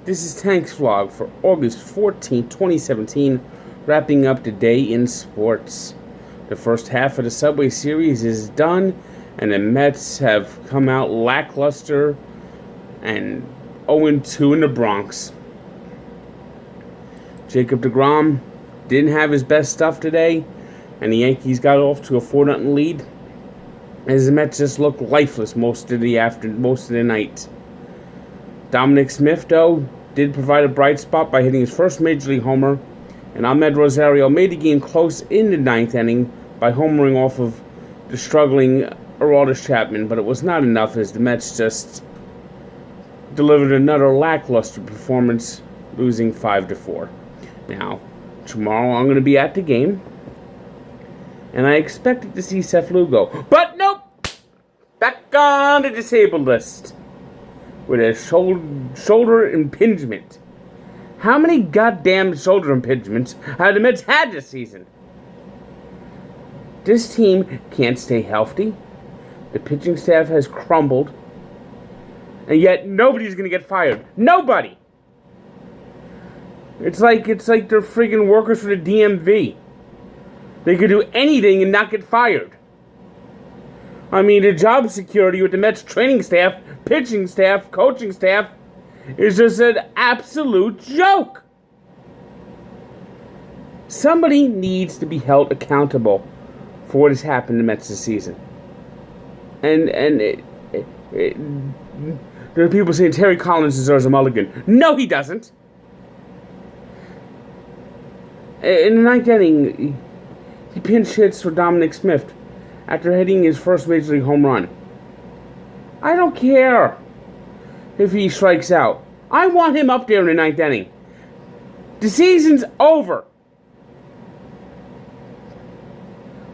This is Tank's vlog for August 14th, 2017, wrapping up the day in sports. The first half of the Subway Series is done, and the Mets have come out lackluster and 0-2 in the Bronx. Jacob deGrom didn't have his best stuff today, and the Yankees got off to a 4-0 lead, as the Mets just looked lifeless most of the night. Dominic Smith, though, did provide a bright spot by hitting his first Major League homer, and Ahmed Rosario made the game close in the ninth inning by homering off of the struggling Aroldis Chapman, but it was not enough as the Mets just delivered another lackluster performance, losing 5-4. Now, tomorrow I'm going to be at the game, and I expected to see Seth Lugo, but nope! Back on the disabled list with a shoulder impingement. How many goddamn shoulder impingements have the Mets had this season? This team can't stay healthy. The pitching staff has crumbled. And yet nobody's going to get fired. Nobody! It's like they're friggin' workers for the DMV. They could do anything and not get fired. I mean, the job security with the Mets training staff, pitching staff, coaching staff is just an absolute joke. Somebody needs to be held accountable for what has happened to the Mets this season. And there are people saying Terry Collins deserves a mulligan. No, he doesn't. In the ninth inning, he pinch hits for Dominic Smith after hitting his first Major League home run. I don't care if he strikes out. I want him up there in the ninth inning. The season's over.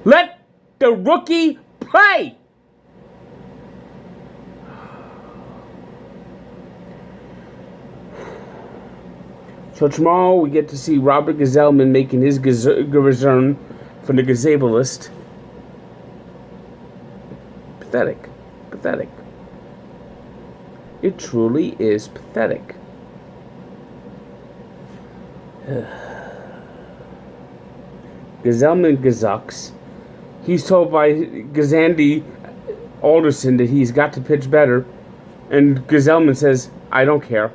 Let the rookie play. So tomorrow we get to see Robert Gsellman making his return from the gazebo list. Pathetic. Pathetic. It truly is pathetic. Gsellman gazucks. He's told by Gazandy Alderson that he's got to pitch better, and Gsellman says, I don't care.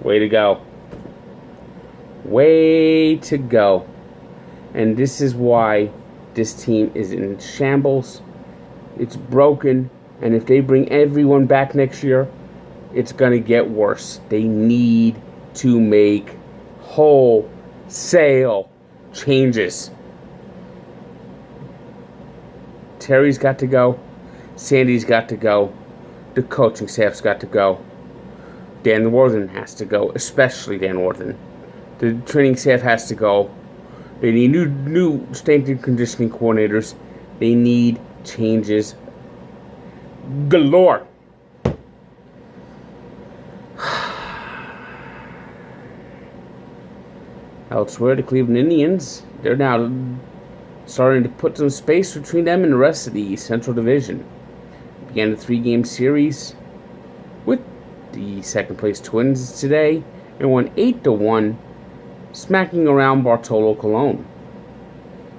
Way to go. Way to go. And this is why this team is in shambles. It's broken. And if they bring everyone back next year, it's going to get worse. They need to make wholesale changes. Terry's got to go. Sandy's got to go. The coaching staff's got to go. Dan Warthen has to go, especially Dan Warthen. The training staff has to go. They need new strength and conditioning coordinators. They need changes galore. Elsewhere, the Cleveland Indians, they're now starting to put some space between them and the rest of the Central Division. Began a 3-game series with the second-place Twins today and won 8-1, smacking around Bartolo Colon.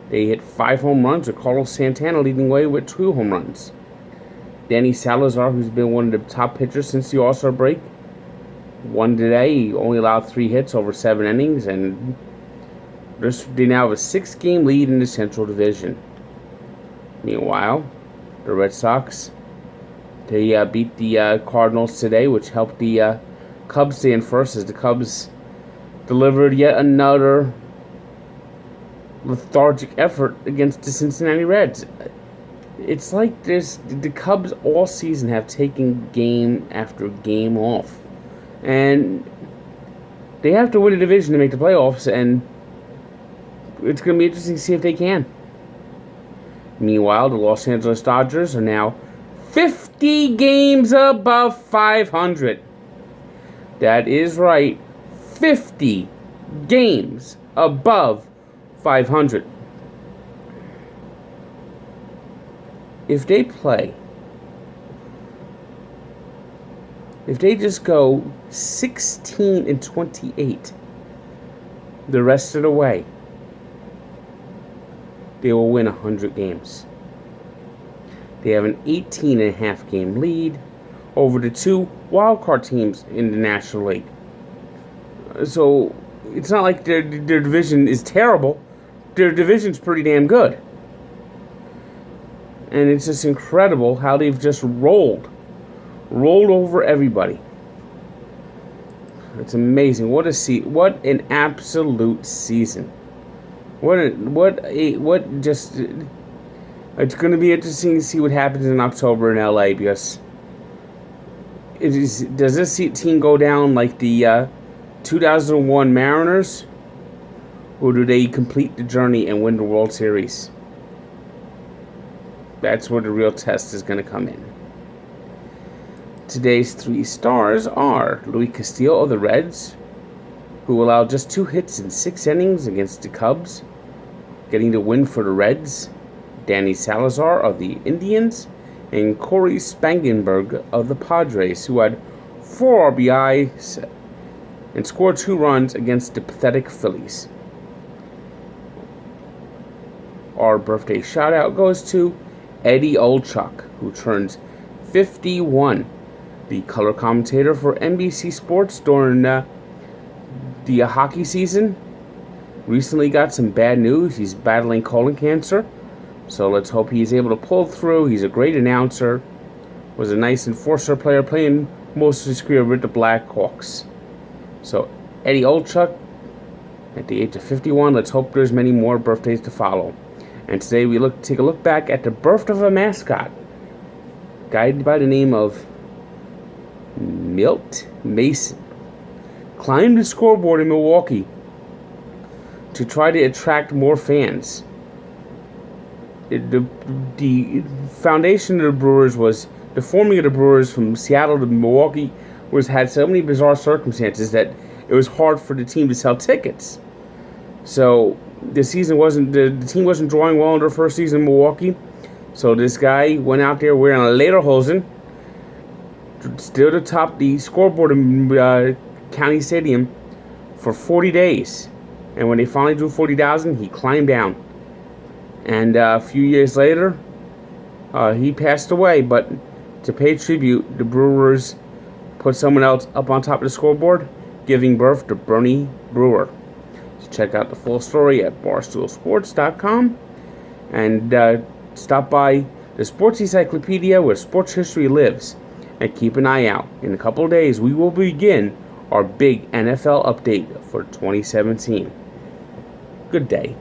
They hit 5 home runs, with Carlos Santana leading the way with 2 home runs. Danny Salazar, who's been one of the top pitchers since the All-Star break, won today. He only allowed 3 hits over 7 innings, and they now have a 6-game lead in the Central Division. Meanwhile, the Red Sox, they beat the Cardinals today, which helped the Cubs stay in first, as the Cubs delivered yet another lethargic effort against the Cincinnati Reds. It's like the Cubs all season have taken game after game off. And they have to win a division to make the playoffs, and it's going to be interesting to see if they can. Meanwhile, the Los Angeles Dodgers are now 50 games above 500. That is right. 50 games above 500. If they play If they just go 16-28 the rest of the way, they will win 100 games. They have an 18.5 game lead over the two wildcard teams in the National League. So it's not like their division is terrible. Their division's pretty damn good. And it's just incredible how they've just rolled over everybody. It's amazing. What an absolute season. It's going to be interesting to see what happens in October in LA, because does this team go down like the 2001 Mariners, or do they complete the journey and win the World Series? That's where the real test is going to come in. Today's 3 stars are Luis Castillo of the Reds, who allowed just 2 hits in 6 innings against the Cubs, getting the win for the Reds. Danny Salazar of the Indians, and Corey Spangenberg of the Padres, who had 4 RBIs and scored 2 runs against the pathetic Phillies. Our birthday shout-out goes to Eddie Olczyk, who turns 51, the color commentator for NBC Sports during the hockey season. Recently got some bad news. He's battling colon cancer, so let's hope he's able to pull through. He's a great announcer, was a nice enforcer player, playing most of his career with the Blackhawks. So Eddie Olczyk, at the age of 51, let's hope there's many more birthdays to follow. And today we take a look back at the birth of a mascot, guy by the name of Milt Mason. Climbed the scoreboard in Milwaukee to try to attract more fans. The foundation of the Brewers was, the forming of the Brewers from Seattle to Milwaukee had so many bizarre circumstances that it was hard for the team to sell tickets. So the team wasn't drawing well in their first season in Milwaukee. So this guy went out there wearing a lederhosen, stood atop the scoreboard in County Stadium for 40 days. And when they finally drew 40,000, he climbed down. And a few years later, he passed away. But to pay tribute, the Brewers put someone else up on top of the scoreboard, giving birth to Bernie Brewer. So check out the full story at barstoolsports.com. And stop by the Sports Encyclopedia, where sports history lives. And keep an eye out. In a couple of days, we will begin our big NFL update for 2017. Good day.